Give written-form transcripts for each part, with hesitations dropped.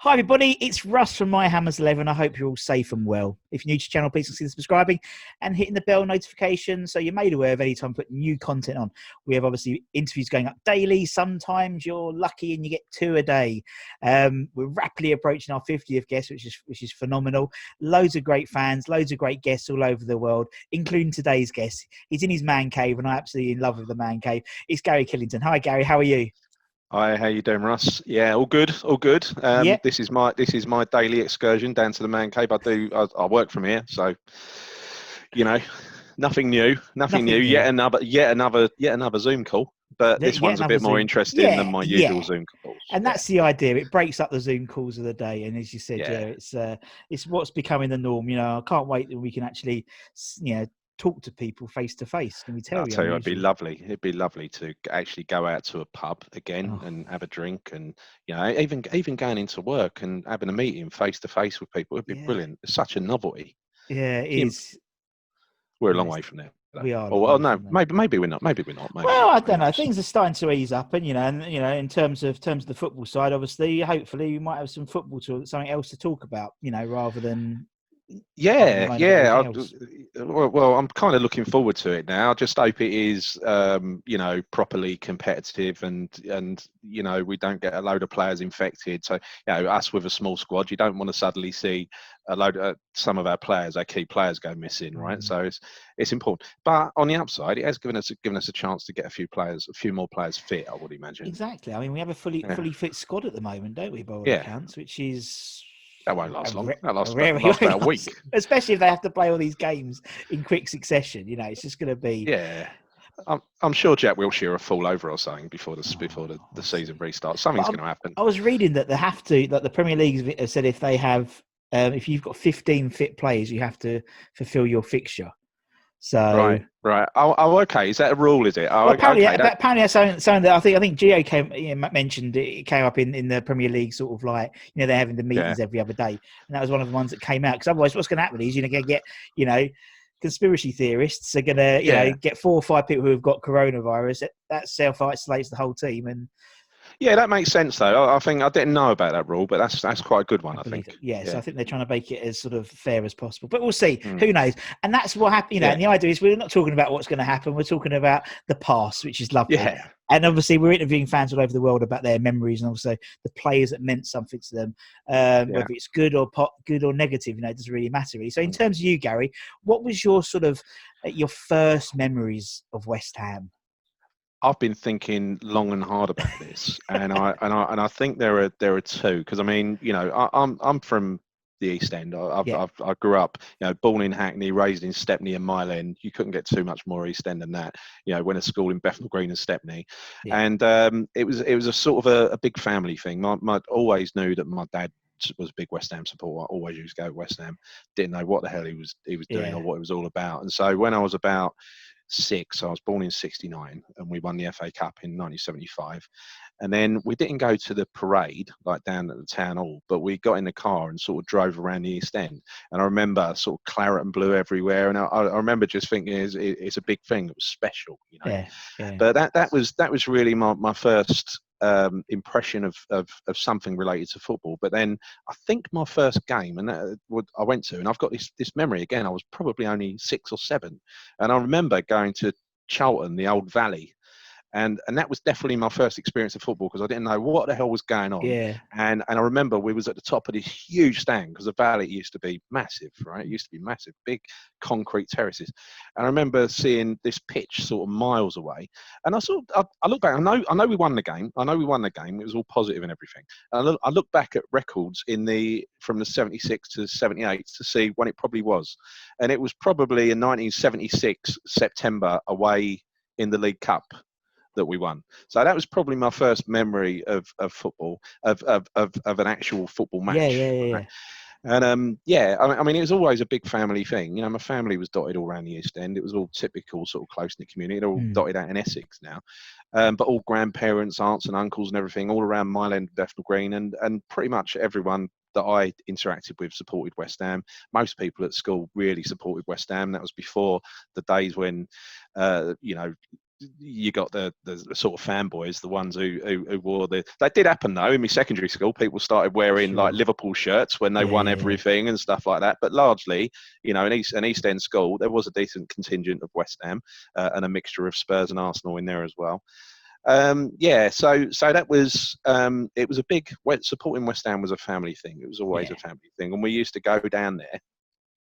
Hi everybody, it's Russ from My Hammers 11. I hope you're all safe and well. If you're new to the channel, please consider subscribing and hitting the bell notification so you're made aware of any time I put new content on. We have obviously interviews going up daily. Sometimes you're lucky and you get 2 a day. We're rapidly approaching our 50th guest, which is phenomenal. Loads of great fans, loads of great guests all over the world, including today's guest. He's in his man cave and I'm absolutely in love with the man cave. It's Gary Killington. Hi Gary, how are you? Hi, how you doing, Russ? Yeah, all good, all good. Yeah. This is my daily excursion down to the man cave. I work from here, so nothing new, nothing new. New. Yet another Zoom call, but this one's a bit more interesting than my usual Zoom calls. And that's the idea. It breaks up the Zoom calls of the day, and as you said, it's what's becoming the norm. I can't wait that we can actually, talk to people face to face. Can we tell you? I'll tell you, it'd be lovely. It'd be lovely to actually go out to a pub again and have a drink, and even going into work and having a meeting face to face with people. It'd be brilliant. It's such a novelty. Yeah, it is. We're a long way from there. We are. Well, no, maybe we're not. Maybe we're not. Well, I don't know. Things are starting to ease up, and in terms of the football side, obviously, hopefully, we might have some football talk, something else to talk about. Rather than. Well, I'm kind of looking forward to it now. I just hope it is, properly competitive, and we don't get a load of players infected. So, us with a small squad, you don't want to suddenly see a load of some of our players, our key players, go missing, right? So it's important. But on the upside, it has given us a chance to get a few more players fit, I would imagine. Exactly. I mean, we have a fully fit squad at the moment, don't we, by all accounts, which is. That won't last long. That lasts about a week. Especially if they have to play all these games in quick succession. It's just going to be. Yeah. I'm sure Jack Wilshere will fall over or something before the season restarts. Something's going to happen. I was reading that the Premier League has said if they have, if you've got 15 fit players, you have to fulfil your fixture. So right. Oh, okay. Is that a rule? Is it? Oh, well, apparently, okay. Apparently that's something that I think Gio mentioned. It came up in the Premier League, sort of like they're having the meetings every other day, and that was one of the ones that came out. Because otherwise, what's going to happen is you're going to get conspiracy theorists are going to get 4 or 5 people who have got coronavirus. That self-isolates the whole team, and that makes sense though. I think I didn't know about that rule, but that's quite a good one. I think. So I think they're trying to make it as sort of fair as possible, but we'll see. Who knows? And that's what happened. And the idea is we're not talking about what's going to happen. We're talking about the past, which is lovely. Yeah. And obviously, we're interviewing fans all over the world about their memories and also the players that meant something to them, whether it's good or negative. It doesn't really matter. Really. So, in terms of you, Gary, what was your sort of your first memories of West Ham? I've been thinking long and hard about this, and I think there are two, because I mean, I'm from the East End. I grew up, born in Hackney, raised in Stepney and Mile End. You couldn't get too much more East End than that. Went to school in Bethnal Green and Stepney, and it was a sort of a big family thing. My always knew that my dad was a big West Ham supporter. I always used to go to West Ham. Didn't know what the hell he was doing or what it was all about. And so when I was about 6, I was born in '69, and we won the FA Cup in 1975. And then we didn't go to the parade like down at the town hall, but we got in the car and sort of drove around the East End. And I remember sort of claret and blue everywhere, and I remember just thinking it's a big thing. It was special, But that was really my first impression of something related to football. But then I think my first game, and I went to, and I've got this memory again. I was probably only 6 or 7, and I remember going to Charlton, the Old Valley. And that was definitely my first experience of football, because I didn't know what the hell was going on. Yeah. And I remember we was at the top of this huge stand, because the valley used to be massive, right? It used to be massive, big concrete terraces. And I remember seeing this pitch sort of miles away. And I look back. I know we won the game. It was all positive and everything. And I look back at records from the 76 to 78 to see when it probably was. And it was probably in 1976 September away in the League Cup that we won. So that was probably my first memory of football, of an actual football match. Yeah. And I mean, it was always a big family thing. My family was dotted all around the East End. It was all typical sort of close-knit community. They're all dotted out in Essex now, but all grandparents, aunts and uncles and everything, all around Mile End, Bethnal Green, and pretty much everyone that I interacted with supported West Ham. Most people at school really supported West Ham. That was before the days when, you got the sort of fanboys, the ones who wore the. That did happen though. In my secondary school, people started wearing like Liverpool shirts when they won everything and stuff like that. But largely, you know, an East End school, there was a decent contingent of West Ham and a mixture of Spurs and Arsenal in there as well. So that was it was a big supporting West Ham was a family thing. It was always a family thing, and we used to go down there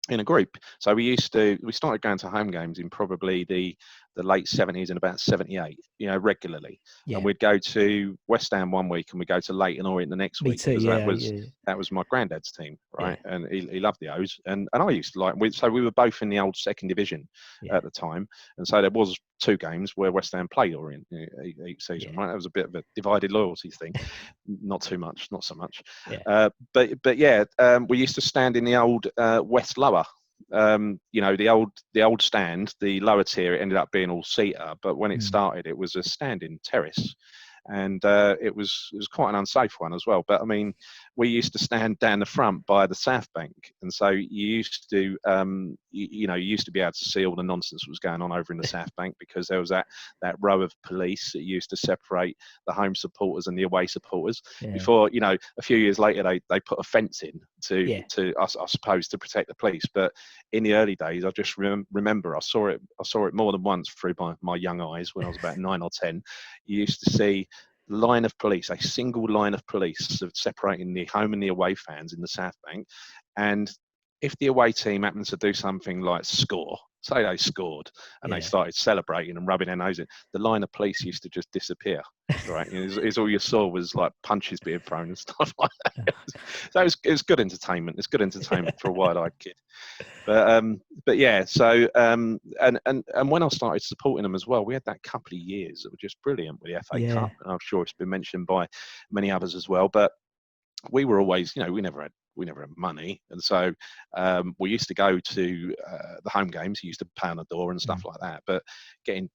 in a group. So we started going to home games in probably the late 70s and about 78, you know, regularly. And we'd go to West Ham one week and we'd go to Leighton Orient the next week. Me too, that was my granddad's team, right? Yeah. And he loved the O's. And I used to so we were both in the old second division at the time. And so there was 2 games where West Ham played Orient each season, right? That was a bit of a divided loyalties thing. Not so much. We used to stand in the old West Lower. You know, the old stand, the lower tier, it ended up being all seater, but when it started, it was a standing terrace, and it was quite an unsafe one as well. But I mean, we used to stand down the front by the South Bank, and so you used to you used to be able to see all the nonsense that was going on over in the South Bank, because there was that row of police that used to separate the home supporters and the away supporters. Before, you know, a few years later they put a fence in to I suppose to protect the police. But in the early days, I just remember I saw it more than once through my young eyes when I was about 9 or 10. You used to see line of police, a single line of police separating the home and the away fans in the South Bank. And if the away team happens to do something like score, say they scored and they started celebrating and rubbing their nose in, the line of police used to just disappear. Right, it's all you saw was like punches being thrown and stuff like that. So it was good entertainment. It's good entertainment for a wide-eyed kid. But yeah. So and when I started supporting them as well, we had that couple of years that were just brilliant with the FA Cup, and I'm sure it's been mentioned by many others as well. But we were always, you know, we never had money, and so we used to go to the home games. You used to pay on the door and stuff like that. But getting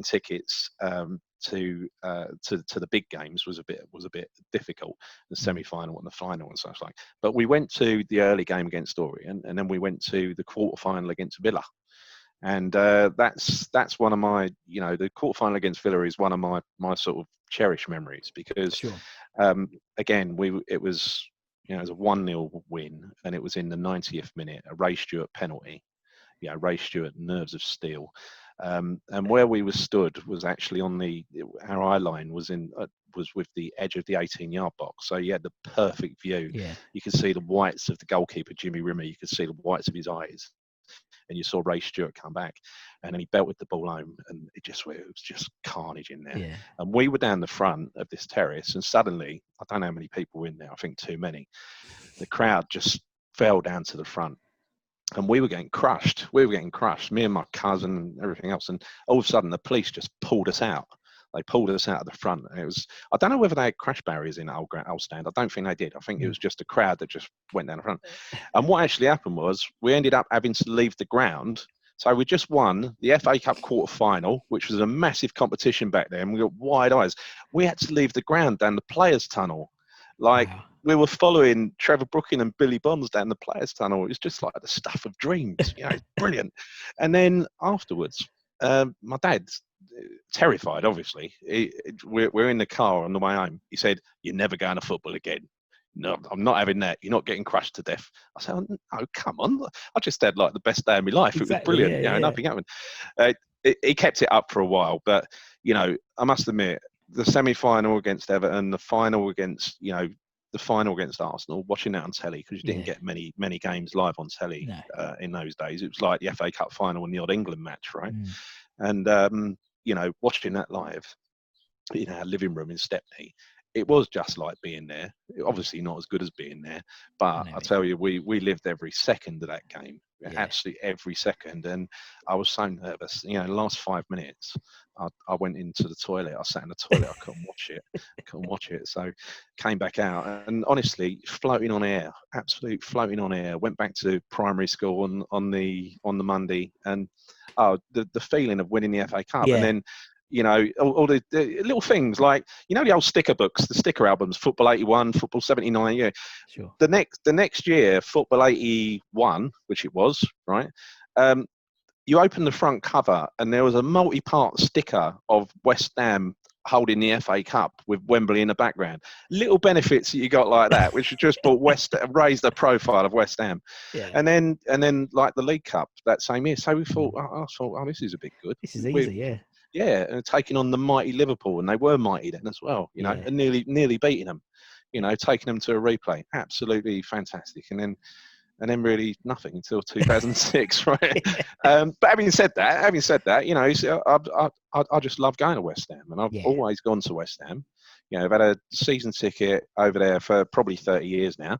tickets to the big games was a bit difficult. The semi-final and the final and such like. But we went to the early game against Orient, and then we went to the quarter-final against Villa. And that's one of my, you know, the quarterfinal against Villa is one of my sort of cherished memories, because again, it was, you know, it was a 1-0 win, and it was in the 90th minute, a Ray Stewart penalty. Yeah, Ray Stewart, nerves of steel. And where we were stood was actually on our eye line was with the edge of the 18-yard box, so you had the perfect view. You could see the whites of the goalkeeper Jimmy Rimmer, you could see the whites of his eyes, and you saw Ray Stewart come back, and then he belted the ball home, and it was just carnage in there. And we were down the front of this terrace, and suddenly, I don't know how many people were in there, I think too many. The crowd just fell down to the front, and we were getting crushed. Me and my cousin and everything else, and all of a sudden the police just pulled us out. They pulled us out of the front. And it was, I don't know whether they had crash barriers in old stand. I don't think they did. I think it was just a crowd that just went down the front. And what actually happened was we ended up having to leave the ground. So we just won the FA Cup quarter final, which was a massive competition back then. We got wide eyes. We had to leave the ground down the players' tunnel. We were following Trevor Brooking and Billy Bonds down the players' tunnel. It was just like the stuff of dreams. You know, it's brilliant. And then afterwards, my dad's terrified, obviously. We're in the car on the way home. He said, "You're never going to football again. No, I'm not having that. You're not getting crushed to death." I said, "Oh, come on. I just had like the best day of my life. Exactly, it was brilliant. Nothing happened." He kept it up for a while, but, you know, I must admit, the semi-final against Everton, the final against Arsenal, watching that on telly, because you didn't get many games live on telly in those days. It was like the FA Cup final and the odd England match, right? And you know, watching that live in our living room in Stepney, it was just like being there. Obviously not as good as being there, but I tell you, we lived every second of that game. Absolutely every second. And I was so nervous. You know, the last 5 minutes, I went into the toilet. I sat in the toilet. I couldn't watch it. So came back out, and honestly, floating on air, absolute floating on air. Went back to primary school on the Monday, and the feeling of winning the FA Cup, and then, you know, all the little things like, you know, the old sticker books, the sticker albums, Football 81, Football 79. Yeah. Sure. The next year, Football 81, which it was, right? you open the front cover and there was a multi-part sticker of West Ham holding the FA Cup with Wembley in the background. Little benefits that you got like that, which just brought raised the profile of West Ham. Yeah. And then like the League Cup that same year. So we thought, oh, this is a bit good. This is easy, yeah. Yeah, and taking on the mighty Liverpool, and they were mighty then as well, you know, and nearly beating them, you know, taking them to a replay. Absolutely fantastic. And then really nothing until 2006, right? But having said that, you know, I just love going to West Ham, and I've always gone to West Ham. You know, I've had a season ticket over there for probably 30 years now.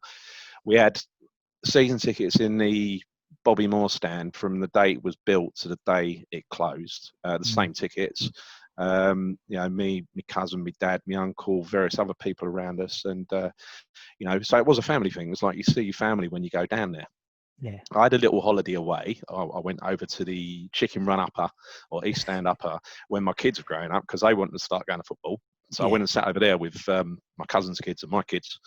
We had season tickets in the Bobby Moore stand from the day it was built to the day it closed. The same tickets. You know, me, my cousin, my dad, my uncle, various other people around us, and you know, so it was a family thing. It's like you see your family when you go down there. Yeah. I had a little holiday away. I went over to the Chicken Run Upper or East Stand Upper when my kids were growing up because they wanted to start going to football. So I went and sat over there with my cousin's kids and my kids,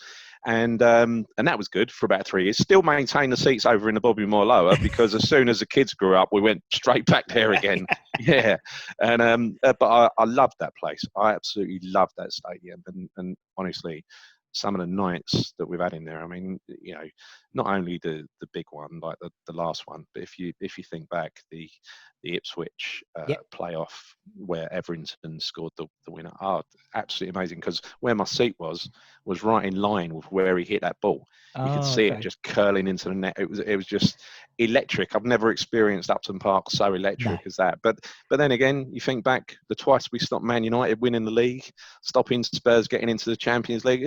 and that was good for about 3 years. Still maintained the seats over in the Bobby Moore Lower because as soon as the kids grew up, we went straight back there again. Yeah, and but I loved that place. I absolutely loved that stadium, and honestly, some of the nights that we've had in there. I mean, you know, not only the big one like the last one, but if you think back, the Ipswich playoff where Everington scored the winner, absolutely amazing, because where my seat was right in line with where he hit that ball. You could see it just curling into the net. It was just electric. I've never experienced Upton Park so electric as that. But then again, you think back, the twice we stopped Man United winning the league, stopping Spurs getting into the Champions League,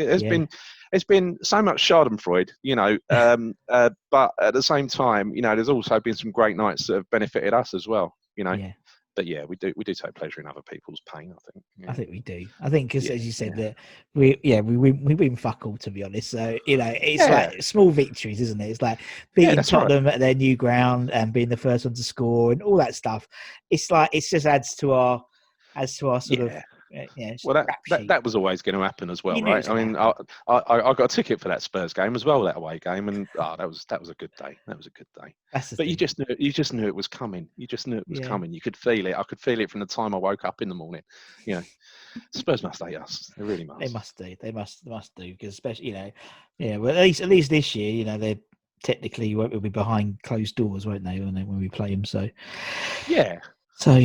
it's been so much Schadenfreude, you know. But at the same time, you know, there's also been some great nights that have benefited us as well, you know. Yeah. But yeah, we do take pleasure in other people's pain, I think. Yeah. I think we do. I think because, as you said, that we win fuck all, to be honest. So, you know, it's like small victories, isn't it? It's like beating Tottenham at their new ground and being the first one to score and all that stuff. It's like it just adds to our sort of. Well, that was always going to happen as well, right? I mean, I got a ticket for that Spurs game as well, that away game, and that was a good day. That was a good day. But you just knew it was coming. You just knew it was coming. You could feel it. I could feel it from the time I woke up in the morning. You know, Spurs must hate us. They really must. They must do. They must do, because especially, you know, well, at least this year, you know, they're technically will be behind closed doors, won't they, when we play them? So So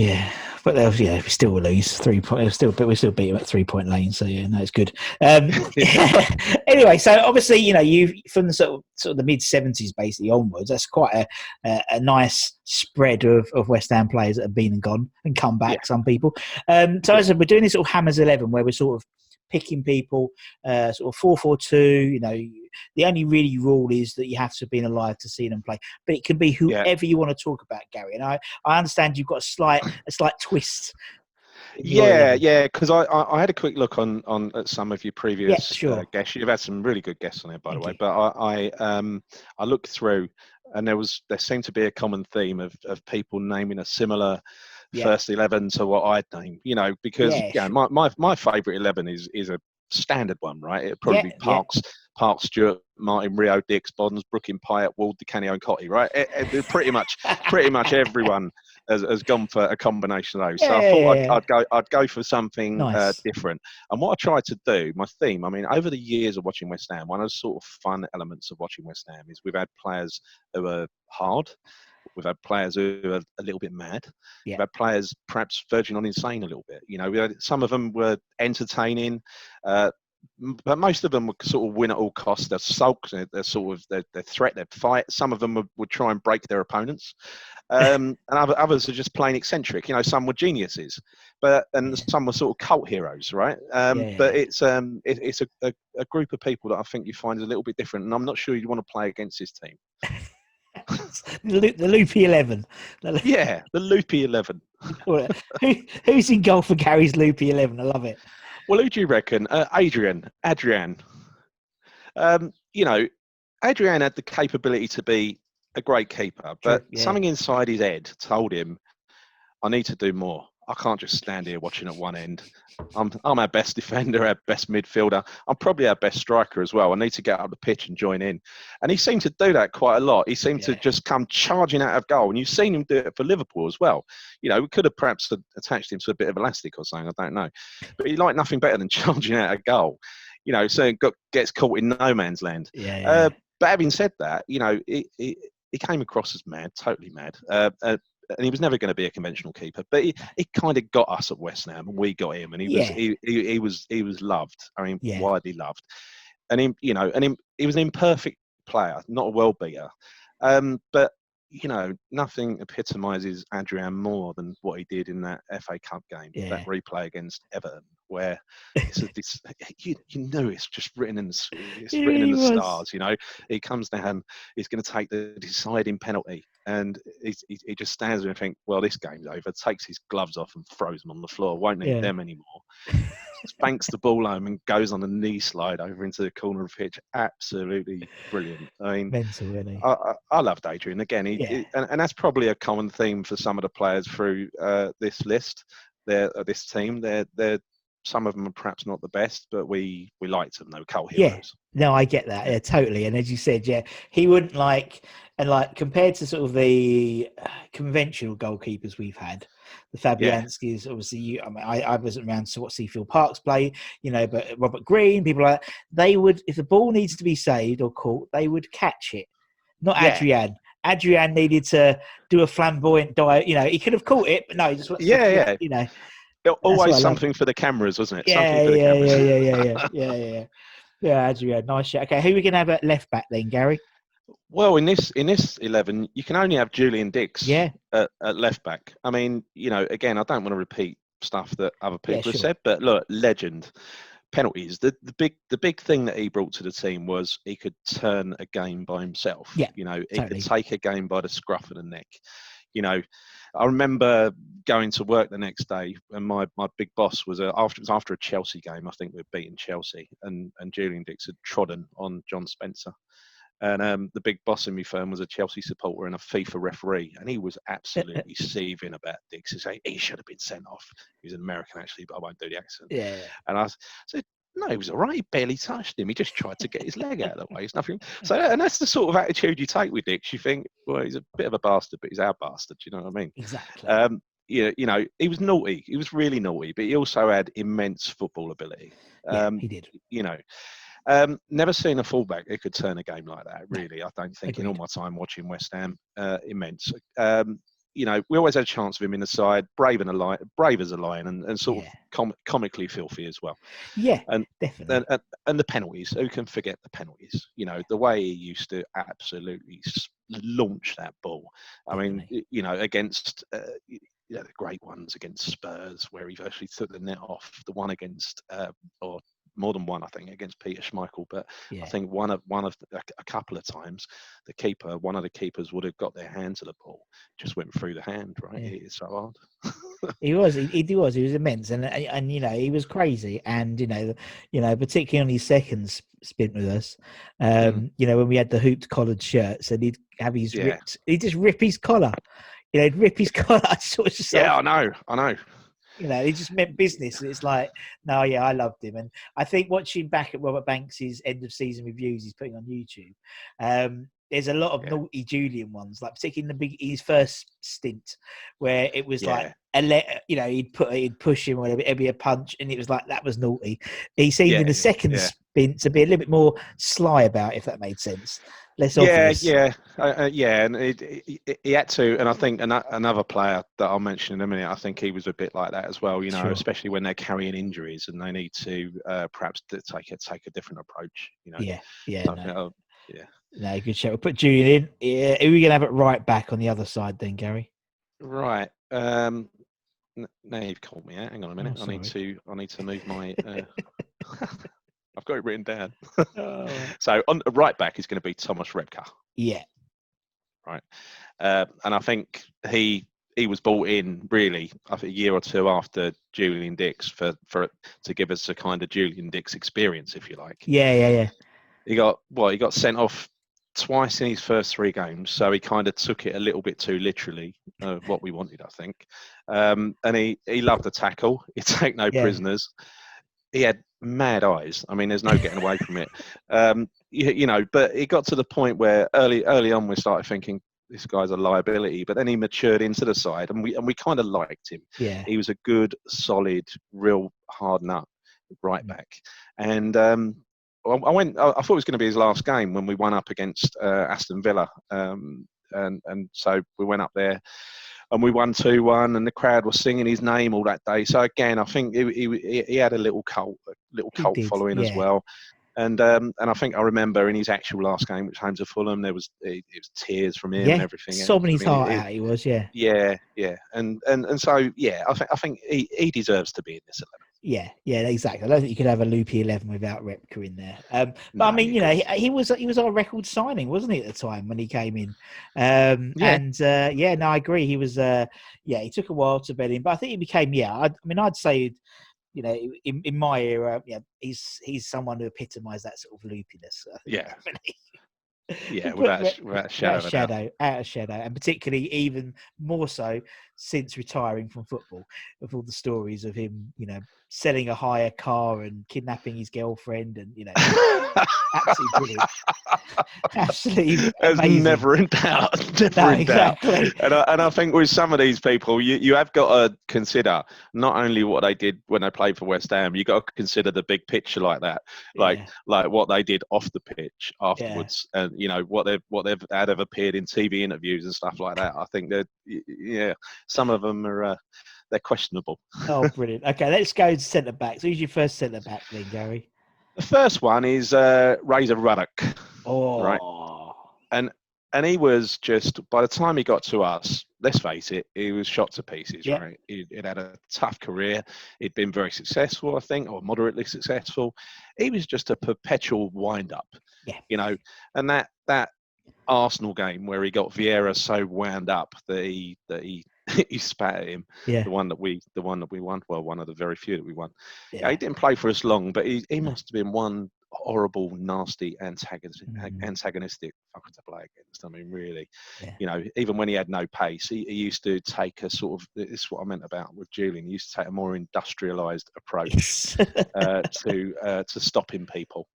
but we still will lose 3 points. But we still beat them at 3-point lane. So it's good. Anyway, so obviously, you know, you from the sort of the mid '70s basically onwards, that's quite a nice spread of West Ham players that have been and gone and come back. Some people. So as I said, we're doing this sort of Hammers 11 where we're sort of picking people, sort of 4-4-2. You know, the only really rule is that you have to have been alive to see them play, but it can be whoever you want to talk about, Gary. And I understand you've got a slight twist. Because I had a quick look on at some of your previous guests. You've had some really good guests on there, by the way. But I looked through, and there seemed to be a common theme of people naming a similar first 11 to what I'd name, you know, because my favourite 11 is a standard one, right? It'd probably be Parks, Stewart, Martin, Rio, Dix, Bonds, Brooking, Pyatt, Ward, Di Canio, and Cottee, right? Pretty much everyone has gone for a combination of those. So I thought I'd go for something different. And what I tried to do, my theme, I mean, over the years of watching West Ham, one of the sort of fun elements of watching West Ham is we've had players who are hard. We've had players who are a little bit mad. We've had players perhaps verging on insane a little bit. You know, some of them were entertaining, but most of them would sort of win at all costs. They're sulks, they're sort of they threat, they fight. Some of them would try and break their opponents, and others are just plain eccentric. You know, some were geniuses, and some were sort of cult heroes, right? But it's a group of people that I think you find is a little bit different, and I'm not sure you'd want to play against this team. The loopy 11. The loopy 11. Who's in goal for Gary's loopy 11? I love it. Well, who do you reckon? Adrian. You know, Adrian had the capability to be a great keeper, but something inside his head told him, I need to do more. I can't just stand here watching at one end. I'm our best defender, our best midfielder. I'm probably our best striker as well. I need to get up the pitch and join in. And he seemed to do that quite a lot. He seemed to just come charging out of goal. And you've seen him do it for Liverpool as well. You know, we could have perhaps attached him to a bit of elastic or something. I don't know. But he liked nothing better than charging out of goal. You know, so gets caught in no man's land. But having said that, you know, he came across as mad, totally mad. And he was never going to be a conventional keeper, but he kind of got us at West Ham, and we got him, and he was loved. I mean, widely loved, and he was an imperfect player, not a world beater, but you know, nothing epitomises Adrian more than what he did in that FA Cup game, that replay against Everton, where you know it's just written in the stars. You know, he comes down, he's going to take the deciding penalty, and he just stands there and thinks, well, this game's over. Takes his gloves off and throws them on the floor. Won't need them anymore. Spanks the ball home and goes on a knee slide over into the corner of the pitch. Absolutely brilliant. I mean, mental, really. I loved Adrian. Again, and that's probably a common theme for some of the players through this list. This team. They're some of them are perhaps not the best, but we liked them. They were cult heroes. No, I get that. Yeah, totally. And as you said, he wouldn't compared to sort of the conventional goalkeepers we've had, the Fabianskis, obviously, I wasn't around to watch Seafield Parks play, you know, but Robert Green, people like that, they would, if the ball needs to be saved or caught, they would catch it. Not Adrian. Adrian needed to do a flamboyant dive. You know, he could have caught it, but no, he just you know. Always something for the cameras, wasn't it? Something for the cameras. Yeah, Adrian, nice shot. Okay, who are we going to have at left back then, Gary? Well, in this 11, you can only have Julian Dix at left back. I mean, you know, again, I don't want to repeat stuff that other people have said, but look, legend. Penalties. The big thing that he brought to the team was he could turn a game by himself. Yeah, you know, he could take a game by the scruff of the neck. You know, I remember going to work the next day, and my big boss was after a Chelsea game. I think we'd beaten Chelsea, and Julian Dix had trodden on John Spencer. And the big boss in my firm was a Chelsea supporter and a FIFA referee, and he was absolutely seething about Dix. He should have been sent off. He was an American, actually, but I won't do the accent. Yeah. And I said, no, he was all right. He barely touched him. He just tried to get his leg out of the way. It's nothing. So, and that's the sort of attitude you take with Dix. You think, well, he's a bit of a bastard, but he's our bastard. You know what I mean? Exactly. You know, he was naughty. He was really naughty, but he also had immense football ability. He did. You know. Never seen a fullback who could turn a game like that, really. I don't think in all my time watching West Ham. Immense. You know, we always had a chance of him in the side, brave as a lion, and sort of comically filthy as well. Yeah, and definitely. And the penalties. Who can forget the penalties? You know, the way he used to absolutely launch that ball. Definitely. I mean, you know, against the great ones against Spurs, where he virtually took the net off. The one against or more than one, I think, against Peter Schmeichel. But I think a couple of times, one of the keepers would have got their hand to the ball, just went through the hand. Right, it is so hard. He was immense, and you know, he was crazy, and you know, particularly on his second stint with us, you know, when we had the hooped collared shirts, and he'd have his he'd just rip his collar, you know, he'd rip his collar. I know. You know, he just meant business. And it's like, no, I loved him. And I think watching back at Robert Banks's end of season reviews he's putting on YouTube, there's a lot of naughty Julian ones, like particularly in his first stint, where it was like, you know, he'd push him, or it'd be a punch, and it was like, that was naughty. He seemed in the second stint to be a little bit more sly about it, if that made sense. Less obvious. And he had to. And I think another player that I'll mention in a minute, I think he was a bit like that as well. You know, especially when they're carrying injuries and they need to perhaps take a different approach. You know, No, good show. We'll put Julian in. Yeah, who are we gonna have it right back on the other side then, Gary? Right. Now you've called me out. Hang on a minute. I need to move my. I've got it written down. So on the right back is going to be Thomas Rebka. Yeah. Right. And I think he was brought in really I think a year or two after Julian Dix for to give us a kind of Julian Dix experience, if you like. Yeah. He got sent off twice in his first 3 games, so he kind of took it a little bit too literally, what we wanted, I think. And he loved the tackle. He'd take no prisoners. He had mad eyes. I mean, there's no getting away from it. But it got to the point where early on we started thinking this guy's a liability. But then he matured into the side, and we kind of liked him. Yeah, he was a good, solid, real hard nut right back. And I thought it was going to be his last game when we won up against Aston Villa, and so we went up there. And we won 2-1, and the crowd was singing his name all that day. So again, I think he had a little cult following as well. And I think I remember in his actual last game, which home to Fulham, it was tears from him and everything. Sobbing his heart out, he was, and so I think he deserves to be in this 11. Yeah, exactly. I don't think you could have a loopy 11 without Repka in there. But I mean, he was our record signing, wasn't he, at the time when he came in? I agree. He was, he took a while to bed in, but I think he became, I'd say, in my era, he's someone who epitomised that sort of loopiness. I think, without a shadow, out of shadow, and particularly even more so since retiring from football, with all the stories of him, selling a hire car and kidnapping his girlfriend, and absolutely brilliant, absolutely amazing. Never in doubt. Exactly. And I think with some of these people, you have got to consider not only what they did when they played for West Ham, you got to consider the big picture like that, like what they did off the pitch afterwards, and what they've had have appeared in TV interviews and stuff like that. I think that some of them are they're questionable. Oh, brilliant. Okay, let's go to centre back. So who's your first centre back then, Gary? The first one is Razor Ruddock. Oh, right, and he was just, by the time he got to us, let's face it, he was shot to pieces. Right, he'd had a tough career. He'd been very successful, I think, or moderately successful. He was just a perpetual wind-up. And that Arsenal game where he got Vieira so wound up that he he spat at him. The one that we won. Well, one of the very few that we won. He didn't play for us long, but he must have been one horrible, nasty, antagonistic fucker to play against. I mean, really, even when he had no pace, he used to take a sort of, this is what I meant about with Julian. He used to take a more industrialised approach to stopping people.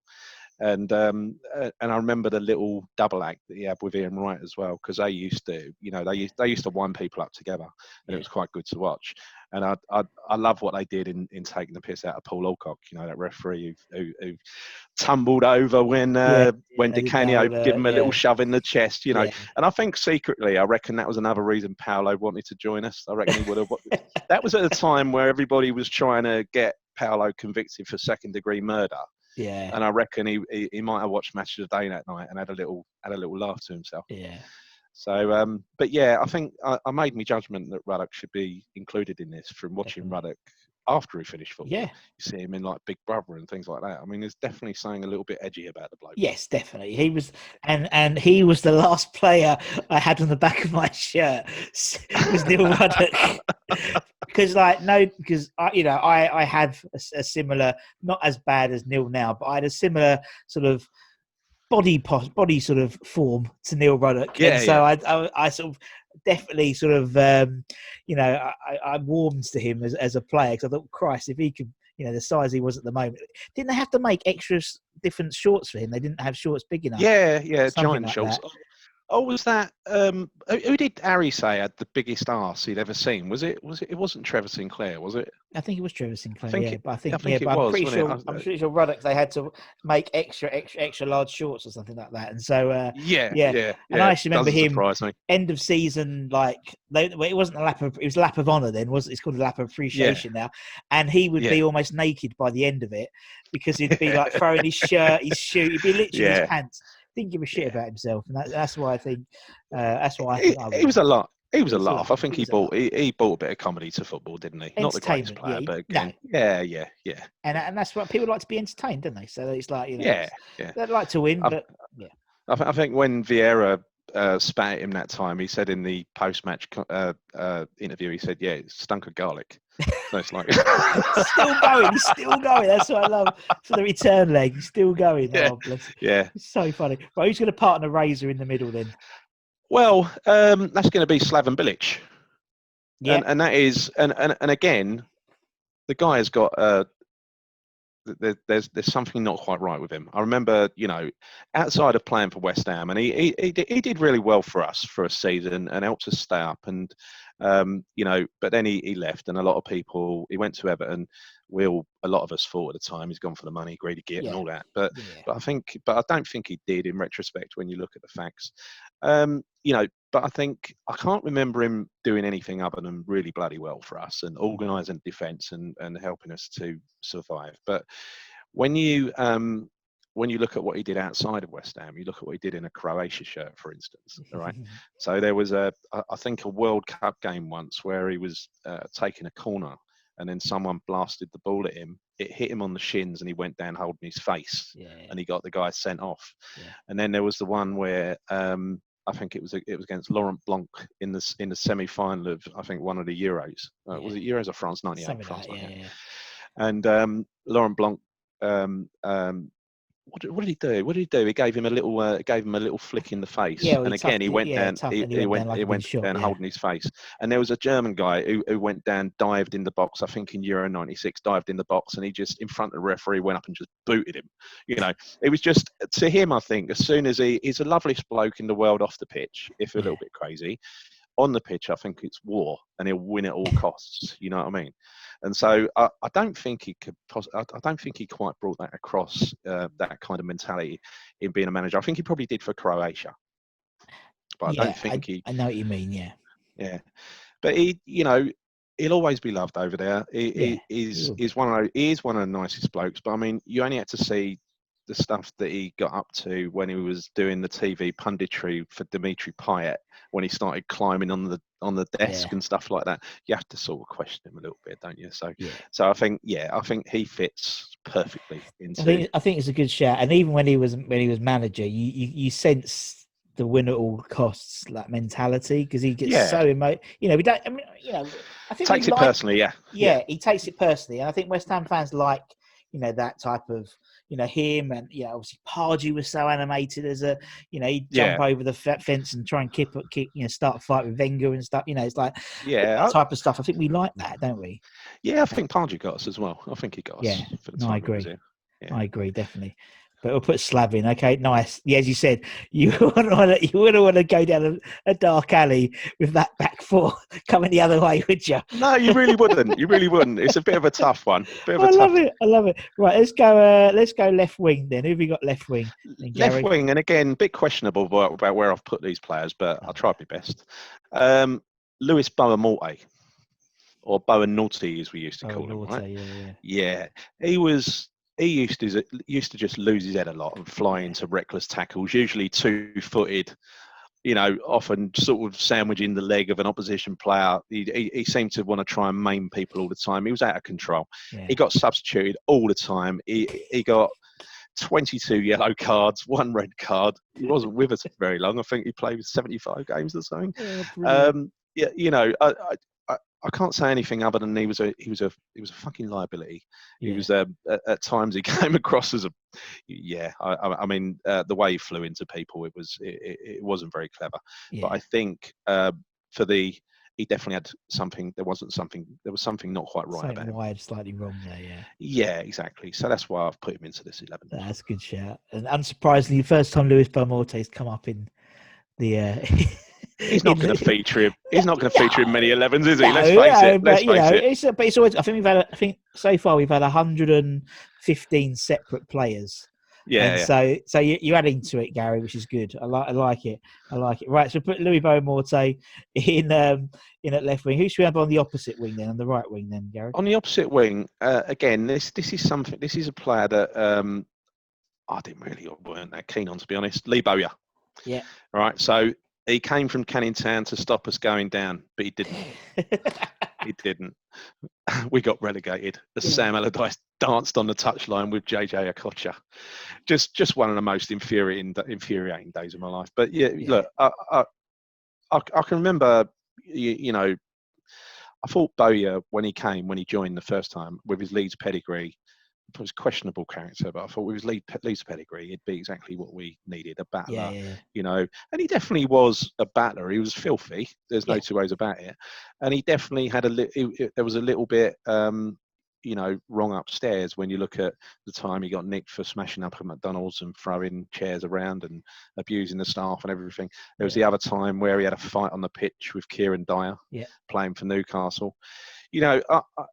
And I remember the little double act that he had with Ian Wright as well, because they used to wind people up together, and it was quite good to watch. And I love what they did in taking the piss out of Paul Alcock, that referee who tumbled over when Di Canio gave him a little shove in the chest, And I think secretly, I reckon that was another reason Paolo wanted to join us. I reckon he would have. That was at a time where everybody was trying to get Paolo convicted for second-degree murder. Yeah, and I reckon he might have watched Match of the Day that night and had a little laugh to himself. Yeah. So, but yeah, I think I made my judgment that Ruddock should be included in this from watching Ruddock after he finished football. Yeah, you see him in like Big Brother and things like that. I mean, there's definitely something a little bit edgy about the bloke. Yes, definitely. He was, and he was the last player I had on the back of my shirt. Was Neil Ruddock. Because I had a similar, not as bad as Neil now, but I had a similar sort of body sort of form to Neil Ruddock. I sort of definitely sort of, I warmed to him as a player, because I thought, Christ, if he could, the size he was at the moment, didn't they have to make extra different shorts for him? They didn't have shorts big enough. Giant shorts. Oh, was that? Who did Harry say had the biggest arse he'd ever seen? Was it? It wasn't Trevor Sinclair, was it? I think it was Trevor Sinclair. I'm pretty sure Ruddock, they had to make extra large shorts or something like that. And so And I actually remember him end of season, like it wasn't a lap of, it was a lap of honour then. It's called a lap of appreciation now. And he would be almost naked by the end of it, because he'd be like throwing his shirt, his shoe, he'd be literally his pants. Didn't give a shit about himself, and that's why I think. That's why I think he was a lot. He was a laugh. I think he brought a bit of comedy to football, didn't he? Not the greatest player, but again, yeah. And that's what people like to be entertained, don't they? So it's like they like to win, but yeah. I think when Vieira spat at him that time. He said in the post-match interview, he said, "Yeah, it stunk of garlic." So it's like still going. He's still going. That's what I love. For the return leg, he's still going. Yeah, Oh, bless him. yeah. It's so funny. Right, who's going to partner Razor in the middle then? Well, that's going to be Slaven Bilic, Yeah, and that is, and again, the guy has got there's something not quite right with him. I remember, outside of playing for West Ham, and he did really well for us for a season and helped us stay up. And but then he left, and a lot of people. He went to Everton. A lot of us thought at the time he's gone for the money, greedy git, and all that. But I don't think he did in retrospect when you look at the facts. But I think I can't remember him doing anything other than really bloody well for us and organising defence and helping us to survive. But when you look at what he did outside of West Ham, you look at what he did in a Croatia shirt, for instance. All right. So there was I think a World Cup game once where he was taking a corner and then someone blasted the ball at him. It hit him on the shins and he went down holding his face and he got the guy sent off. Yeah. And then there was the one where I think it was against Laurent Blanc in the semi-final of I think one of the Euros. Was it Euros or France '98? France '98. And Laurent Blanc, what did he do? What did he do? He gave him a little flick in the face, and again he went down. He went down holding his face. And there was a German guy who went down, dived in the box. I think in Euro '96, dived in the box, and he just in front of the referee went up and just booted him. It was just to him. I think as soon as he's the loveliest bloke in the world off the pitch, if a little bit crazy. On the pitch, I think it's war, and he'll win at all costs. You know what I mean? And so I don't think he could. I don't think he quite brought that across. That kind of mentality in being a manager. I think he probably did for Croatia, but I don't think he. I know what you mean. Yeah. Yeah, but he'll always be loved over there. He is one of the nicest blokes. But I mean, you only had to see the stuff that he got up to when he was doing the TV punditry for Dimitri Payet when he started climbing on the desk and stuff like that. You have to sort of question him a little bit, don't you? So I think he fits perfectly into. I think it's a good shout. And even when he was manager, you sense the win at all costs like mentality because he gets so emotional. We don't. I mean, I think takes it personally. Yeah, he takes it personally, and I think West Ham fans like that type of him, and obviously Pardew was so animated as a he'd jump over the fence and try and kick start a fight with Wenger and stuff. It's like that type of stuff. I think we like that, don't we? Yeah, I think Pardew got us as well. I think he got us. Yeah, for the time I agree. Yeah. I agree, definitely. But we'll put Slav in. Okay, nice. Yeah, as you said, you wouldn't want to go down a dark alley with that back four coming the other way, would you? No, you really wouldn't. You really wouldn't. It's a bit of a tough one. I love it. Right, let's go left wing then. Who have we got left wing? Left wing, and again, a bit questionable about where I've put these players, but I'll try my best. Lewis Boa-Morte, or Boa-Naughty as we used to call him, right? Yeah. He used to just lose his head a lot and fly into reckless tackles, usually two-footed, often sort of sandwiching the leg of an opposition player. He seemed to want to try and maim people all the time. He was out of control. Yeah. He got substituted all the time. He got 22 yellow cards, 1 red card. He wasn't with us very long. I think he played 75 games or something. I can't say anything other than he was a fucking liability. Yeah. He was at times he came across as I mean the way he flew into people, it wasn't very clever. Yeah. But I think he definitely had something. There was something not quite right about him. Slightly wrong there. Yeah. Yeah, exactly. So that's why I've put him into this 11. That's a good shout. And unsurprisingly, the first time Lewis Boa-Morte's come up in the. He's not going to feature him. He's not going to feature in many 11s, is he? Let's face it. Let's face it. But it's always. I think so far we've had 115 separate players. Yeah. And so you're adding to it, Gary, which is good. I like it. Right. So put Louis Boa-Morte in at left wing. Who should we have on the opposite wing then? On the right wing then, Gary? On the opposite wing, again, this is something. This is a player that I weren't that keen on, to be honest. Lee Bowyer. Yeah. Right. So he came from Canning Town to stop us going down, but he didn't. He didn't. We got relegated. Yeah. Sam Allardyce danced on the touchline with JJ Okocha. Just one of the most infuriating days of my life. But yeah, look, I can remember, you know, I thought Bowyer, when he joined the first time with his Leeds pedigree, it was questionable character, but I thought with his Leeds pedigree, he'd be exactly what we needed, a battler, you know. And he definitely was a battler. He was filthy. There's no two ways about it. And he definitely had there was a little bit, you know, wrong upstairs when you look at the time he got nicked for smashing up at McDonald's and throwing chairs around and abusing the staff and everything. There was the other time where he had a fight on the pitch with Kieran Dyer playing for Newcastle. You know,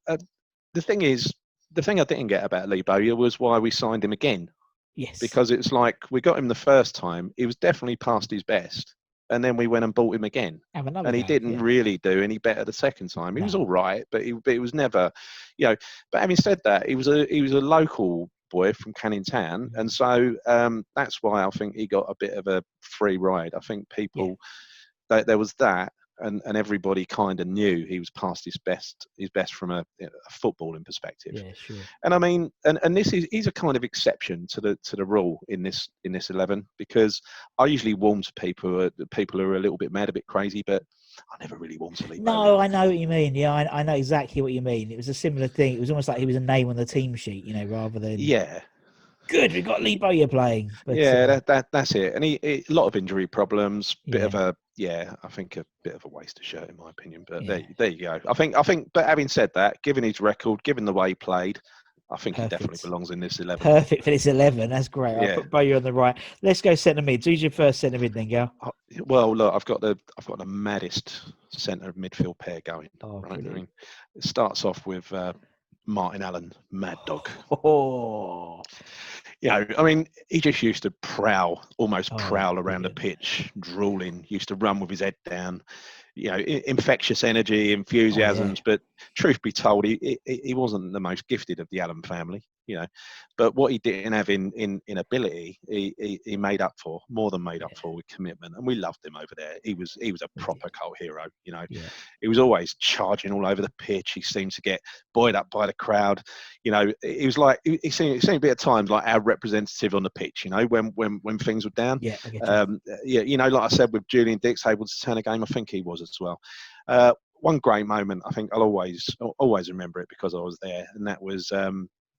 the thing is, the thing I didn't get about Lee Bowyer was why we signed him again. Yes. Because it's like we got him the first time, he was definitely past his best. And then we went and bought him again. And he didn't really do any better the second time. He was all right, but it was never, you know. But having said that, he was a local boy from Canning Town. And so that's why I think he got a bit of a free ride. I think people, there was that. And everybody kind of knew he was past his best from a footballing perspective. Yeah, sure. And I mean, and he's a kind of exception to the rule in this 11, because I usually warm to people who are a little bit mad, a bit crazy, but I never really warm to Lee Bowyer. No, I know what you mean. Yeah, I know exactly what you mean. It was a similar thing. It was almost like he was a name on the team sheet, you know, rather than good, we got Lee Bowyer playing. But, that's it. And he a lot of injury problems. Bit of a I think a bit of a waste of shirt in my opinion. But there you go. I think. But having said that, given his record, given the way he played, I think he definitely belongs in this 11. Perfect for this 11. That's great. I'll put Bowyer on the right. Let's go centre mid. Who's your first centre mid then, Gal? Well, look, I've got the maddest centre midfield pair going. Right? I mean, it starts off with Martin Allen, Mad Dog. You know, I mean, he just used to prowl around the pitch, drooling, used to run with his head down, you know, infectious energy, enthusiasms. But truth be told, he wasn't the most gifted of the Allen family, you know. But what he didn't have in ability, he made up for, more than made up for, with commitment. And we loved him over there. He was a proper cult hero, you know. He was always charging all over the pitch. He seemed to get buoyed up by the crowd. You know, he was like, he seemed to be at times like our representative on the pitch, you know, when things were down. You know, like I said, with Julian Dix able to turn a game, I think he was as well. One great moment, I think I'll always remember it because I was there, and that was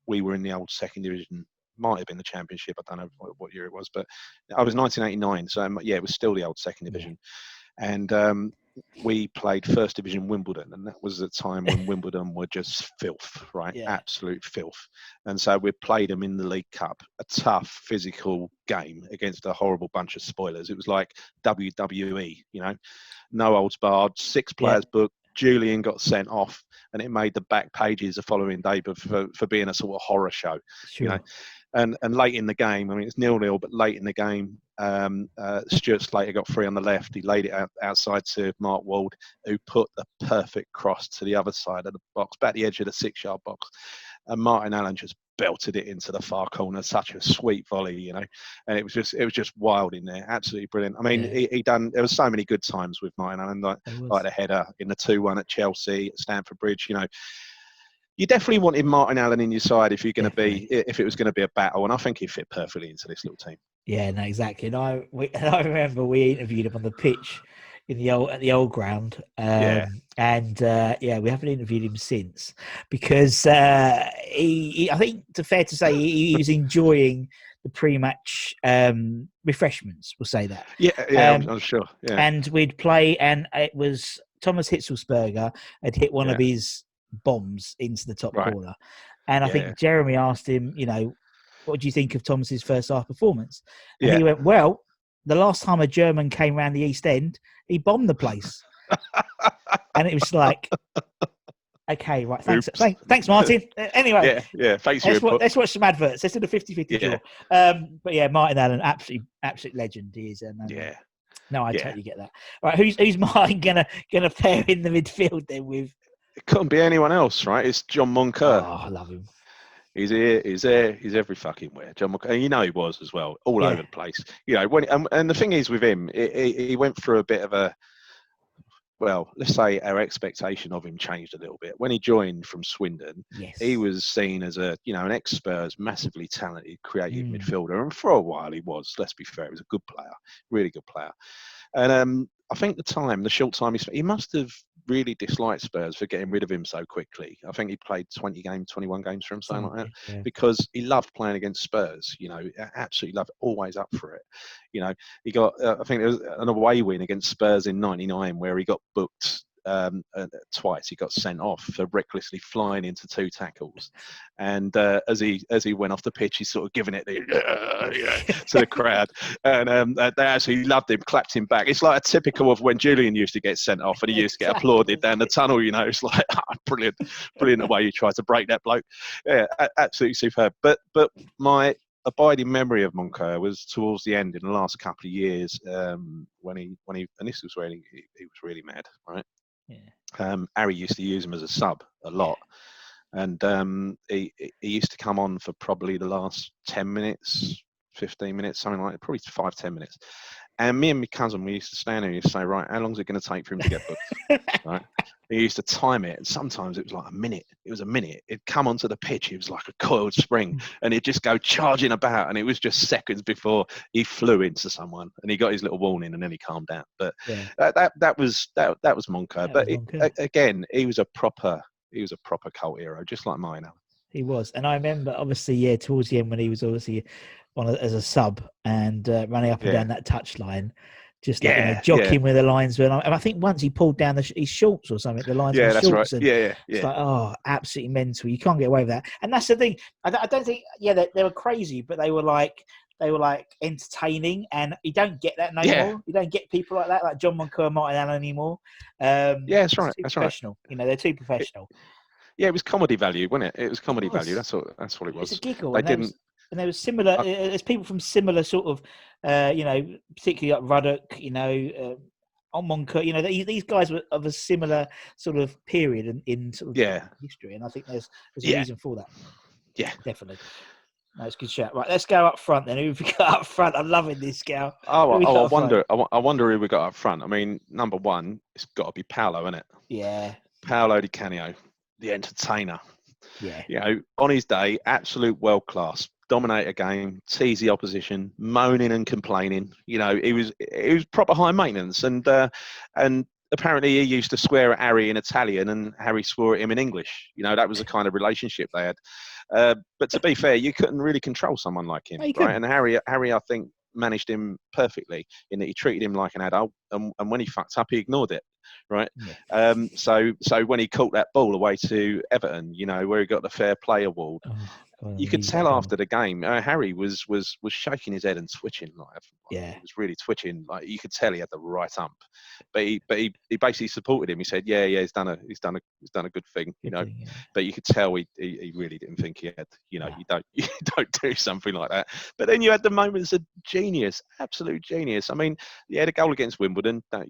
we were in the old second division, might have been the championship, I don't know what year it was, but I was 1989, so it was still the old second division. And we played first division Wimbledon, and that was the time when Wimbledon were just filth, right? Absolute filth. And so we played them in the League Cup, a tough physical game against a horrible bunch of spoilers. It was like WWE, you know, no holds barred, 6 players booked. Julian got sent off, and it made the back pages the following day for being a sort of horror show, you know. And late in the game, I mean, it's 0-0, but late in the game, Stuart Slater got free on the left. He laid it outside to Mark Wald, who put the perfect cross to the other side of the box, back the edge of the 6-yard box. And Martin Allen just belted it into the far corner, such a sweet volley, you know. And it was just wild in there, absolutely brilliant. I mean, there was so many good times with Martin Allen, like the header in the 2-1 at Chelsea, at Stamford Bridge, you know. You definitely wanted Martin Allen in your side if it was going to be a battle, and I think he fit perfectly into this little team. Yeah, no, exactly. And I remember we interviewed him on the pitch at the old ground, and we haven't interviewed him since because I think it's fair to say he was enjoying the pre-match refreshments. We'll say that. I'm sure. Yeah, and we'd play, and it was Thomas Hitzelsberger had hit one of his bombs into the top corner, and I think Jeremy asked him, you know, what do you think of Thomas's first half performance? And he went, well, the last time a German came around the East End, he bombed the place. And it was like, okay, right, thanks Martin. Anyway, thanks. Let's watch some adverts. Let's do the 50-50 draw. But Martin Allen, absolute legend he is. And no, I totally get that. All right, who's Martin gonna pair in the midfield then with? It couldn't be anyone else, right? It's John Moncur. Oh, I love him. He's here, he's there, he's every fucking where. John Moncur, and you know he was as well, all over the place. You know, and the thing is with him, he went through a bit of a, well, let's say our expectation of him changed a little bit. When he joined from Swindon, he was seen as an ex-Spurs, massively talented, creative midfielder. And for a while he was, let's be fair, he was a good player, really good player. And I think the short time he must have really disliked Spurs for getting rid of him so quickly. I think he played 21 games for him, something like that, because he loved playing against Spurs. Absolutely loved it, always up for it. He got, I think there was an away win against Spurs in '99 where he got booked twice. He got sent off for recklessly flying into 2 tackles, and as he went off the pitch, he's sort of giving it to the crowd, and they actually loved him, clapped him back. It's like a typical of when Julian used to get sent off and he used to get applauded down the tunnel. It's like brilliant the way you try to break that bloke. Yeah, absolutely superb. But my abiding memory of Moncur was towards the end in the last couple of years, when he and this was when he was really mad, right? Yeah. Harry used to use him as a sub a lot, and he used to come on for probably the last 10 minutes, 15 minutes, something like that, probably 5-10 minutes. And me and my cousin, we used to stand there and say, right, how long is it going to take for him to get booked? Right? He used to time it, and sometimes it was like a minute. It was a minute. It'd come onto the pitch. It was like a coiled spring, and he'd just go charging about, and it was just seconds before he flew into someone, and he got his little warning, and then he calmed down. But that was Moncur. But again, he was a proper cult hero, just like mine. He was, and I remember obviously, towards the end when he was obviously as a sub and running up and down that touchline, just like jockeying with the linesman. And I think once he pulled down his shorts or something, the linesman's shorts. Right. And it's like, absolutely mental. You can't get away with that. And that's the thing. I don't think, they were crazy, but they were like entertaining, and you don't get that no more. You don't get people like that, like John Moncur and Martin Allen anymore. That's right. That's professional. Right. They're too professional. It was comedy value, wasn't it? It was comedy value. That's what it was. It's a giggle. And there was similar. There's people from similar sort of, particularly like Ruddock, on Moncur. These guys were of a similar sort of period in sort of history, and I think there's a reason for that. Yeah, definitely. No, it's a good shout. Right, let's go up front then. Who have we got up front? I'm loving this, Gal. I wonder who we got up front. I mean, number one, it's got to be Paolo, isn't it? Yeah. Paolo Di Canio, the entertainer. Yeah. On his day, absolute world class. Dominate a game, tease the opposition, moaning and complaining. He was proper high maintenance, and apparently he used to swear at Harry in Italian, and Harry swore at him in English. That was the kind of relationship they had. But to be fair, you couldn't really control someone like him, right? And Harry, I think, managed him perfectly in that he treated him like an adult, and when he fucked up, he ignored it, right? Yeah. So when he caught that ball away to Everton, where he got the Fair Play Award, you could tell after the game, Harry was shaking his head and twitching, he was really twitching. Like, you could tell he had the right ump, but he basically supported him. He said, he's done a good thing, But you could tell he really didn't think he had, you don't do something like that. But then you had the moments of genius, absolute genius. I mean, the goal against Wimbledon, that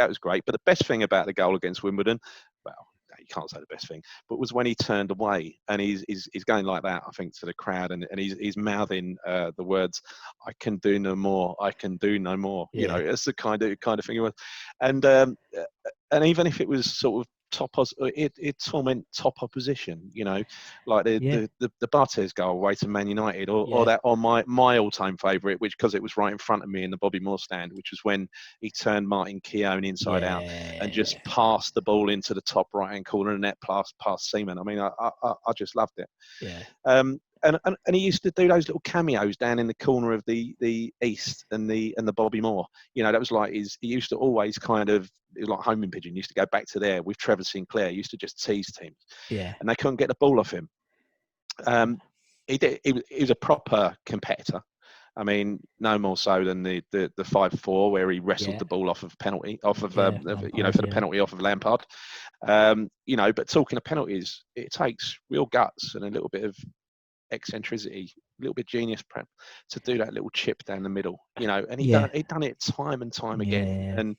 was great. But the best thing about the goal against Wimbledon, well, you can't say the best thing, but was when he turned away and he's going like that, I think, to the crowd, and he's mouthing the words, "I can do no more, I can do no more." It's the kind of thing it was, and even if it was sort of it torment top opposition, like the Barthez goal away to Man United, or my all-time favourite, which, because it was right in front of me in the Bobby Moore stand, which was when he turned Martin Keown inside out and just passed the ball into the top right-hand corner of the net past Seaman. I mean, I just loved it. And he used to do those little cameos down in the corner of the East and the Bobby Moore. That was like he used to always kind of, it was like homing pigeon. He used to go back to there with Trevor Sinclair. He used to just tease teams. And they couldn't get the ball off him. He was a proper competitor. I mean, no more so than the 5-4 where he wrestled the ball off of penalty, for the penalty off of Lampard. But talking of penalties, it takes real guts and a little bit of eccentricity, a little bit of genius prep to do that little chip down the middle, and he'd done it time and time again. And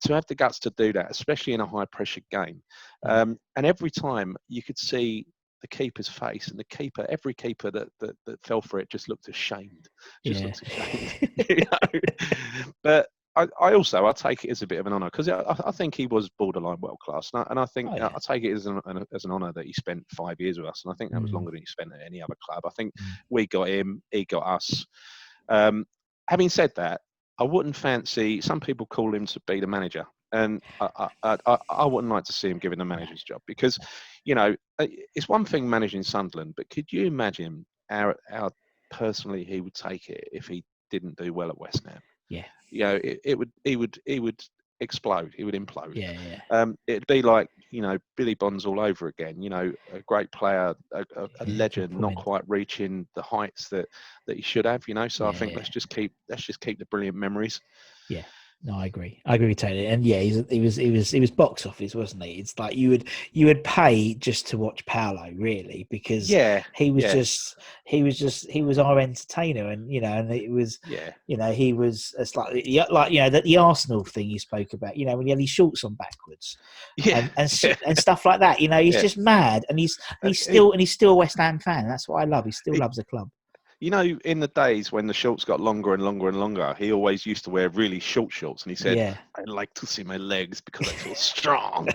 to have the guts to do that, especially in a high pressure game, and every time you could see the keeper's face, and every keeper that fell for it just looked ashamed, looked ashamed. But I take it as a bit of an honour because I think he was borderline world class, and I think I take it as an honour that he spent 5 years with us, and I think that was longer than he spent at any other club. I think we got him, he got us. Having said that, I wouldn't fancy. Some people call him to be the manager, and I wouldn't like to see him given the manager's job because, it's one thing managing Sunderland, but could you imagine how personally he would take it if he didn't do well at West Ham? Yeah. He would explode. He would implode. Yeah. It'd be like Billy Bonds all over again. A great player, a legend, not quite reaching the heights that he should have. So I think let's just keep the brilliant memories. Yeah. No, I agree totally. And yeah, he was box office, wasn't he? It's like you would pay just to watch Paolo, really, because he was our entertainer, and and it was he was like the Arsenal thing you spoke about, when he had his shorts on backwards, and stuff like that. He's just mad, and he's still a West Ham fan. That's what I love. He still loves the club. In the days when the shorts got longer and longer and longer, he always used to wear really short shorts, and he said, "I like to see my legs because I feel strong."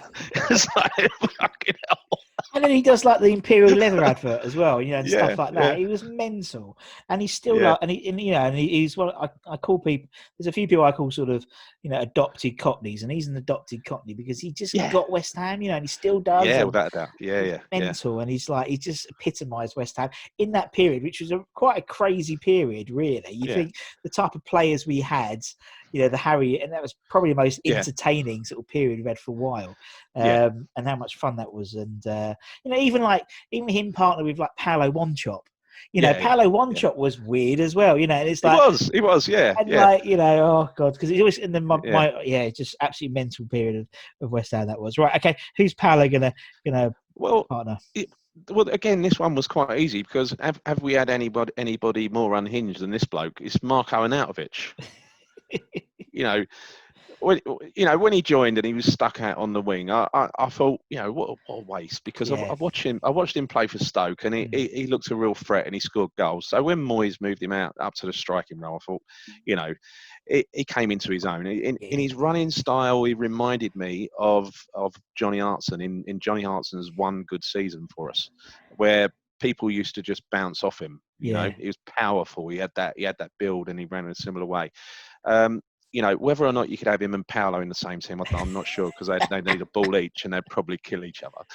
It's like, fucking hell. And then he does like the Imperial Leather advert as well, and stuff like that. He was mental, and he's still he's what I call people. There's a few people I call sort of adopted Cockneys, and he's an adopted Cockney because he just got West Ham, and he still does. Yeah, without a doubt. Yeah. Mental, and he just epitomised West Ham in that period, which was quite a crazy period, really. You think the type of players we had. The Harry, and that was probably the most entertaining sort of period we've had for a while, and how much fun that was. And even him partnered with like Paolo Wanchop. Paolo Wanchop was weird as well. And it's like he was, yeah. And oh god, because it's always in the just absolutely mental period of West Ham that was. Right, okay, who's Paolo gonna partner? Well, again, this one was quite easy because have we had anybody more unhinged than this bloke? It's Marko Arnautovic. When he joined and he was stuck out on the wing, I thought, what a waste, because I watched him play for Stoke, and he looked a real threat, and he scored goals. So when Moyes moved him out up to the striking role, I thought, he came into his own. In his running style, he reminded me of Johnny Hartson in Johnny Hartson's one good season for us, where people used to just bounce off him. He was powerful. He had that build, and he ran in a similar way. Whether or not you could have him and Paolo in the same team, I'm not sure, because they need a ball each, and they'd probably kill each other.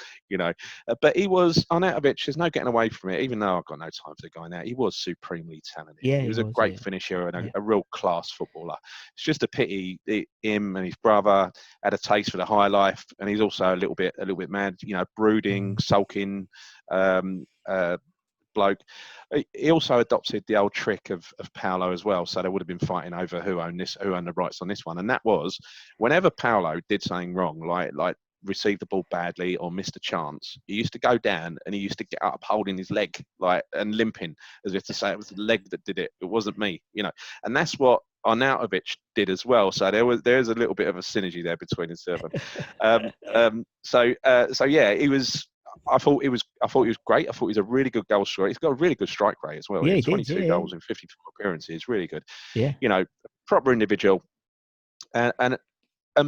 But he was Arnautovic. There's no getting away from it. Even though I've got no time for the guy now, he was supremely talented. He was a great finisher and a real class footballer. It's just a pity him and his brother had a taste for the high life, and he's also a little bit mad. Brooding, sulking. Bloke. He also adopted the old trick of Paolo as well, so they would have been fighting over who owned the rights on this one. And that was, whenever Paolo did something wrong, like received the ball badly or missed a chance, he used to go down and he used to get up holding his leg and limping, as if to say it was the leg that did it. It wasn't me, And that's what Arnautovic did as well. So there's a little bit of a synergy there between the two of them. He was. I thought he was great. I thought he was a really good goal scorer. He's got a really good strike rate as well. Yeah, 22 goals in 54 appearances. Really good. Yeah. Proper individual. And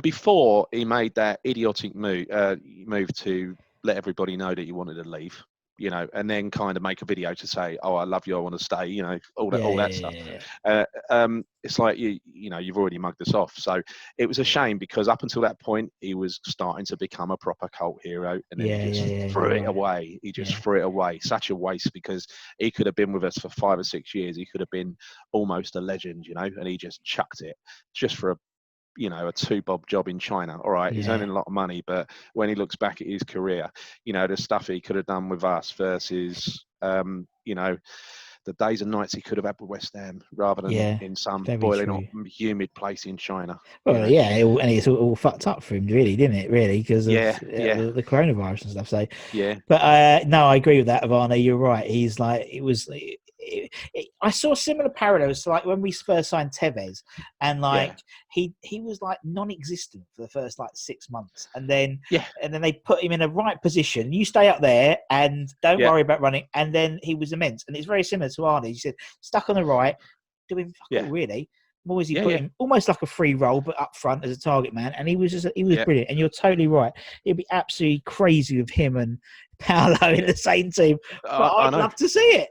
before he made that idiotic move to let everybody know that he wanted to leave, and then kind of make a video to say, "Oh, I love you, I want to stay," all that stuff. It's like you've already mugged us off. So it was a shame, because up until that point, he was starting to become a proper cult hero, and then he just threw it away. He just threw it away. Such a waste, because he could have been with us for 5 or 6 years. He could have been almost a legend, and he just chucked it just for a 2-bob job in China. All right, he's earning a lot of money, but when he looks back at his career, the stuff he could have done with us versus, the days and nights he could have had with West Ham, rather than in some boiling hot, humid place in China. Well, and it's all fucked up for him, really, didn't it? Really, because of the coronavirus and stuff. So but no, I agree with that, Ivana. You're right. He's like, it was. I saw similar parallels to like when we first signed Tevez, and he was like non-existent for the first 6 months, and then they put him in a right position. You stay up there and don't worry about running, and then he was immense. And it's very similar to Arnie. He said, stuck on the right, doing fuck all, really. Moisey put him almost like a free role, but up front as a target man, and he was Yeah. brilliant. And you're totally right. It'd be absolutely crazy with him and Paolo in the same team, but I'd love to see it.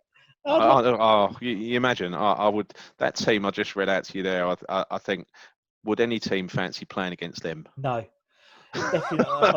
You imagine? I would. That team I just read out to you there. I think, would any team fancy playing against them? No. Definitely not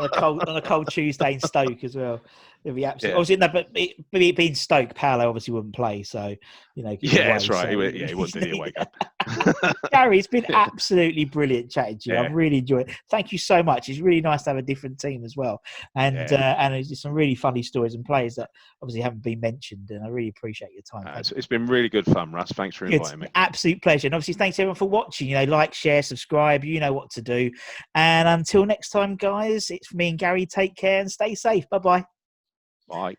on a cold Tuesday in Stoke as well. It'd be absolutely obviously no, but it being Stoke, Paolo obviously wouldn't play. So that's right. He wouldn't do the away game. Gary, it's been absolutely brilliant chatting to you. I've really enjoyed it. Thank you so much. It's really nice to have a different team as well, and it's some really funny stories and players that obviously haven't been mentioned. And I really appreciate your time. It's been really good fun, Russ. Thanks for inviting me. Absolute pleasure. And obviously, thanks everyone for watching. Like, share, subscribe. You know what to do. And until next time, guys, it's me and Gary. Take care and stay safe. Bye-bye. Bye.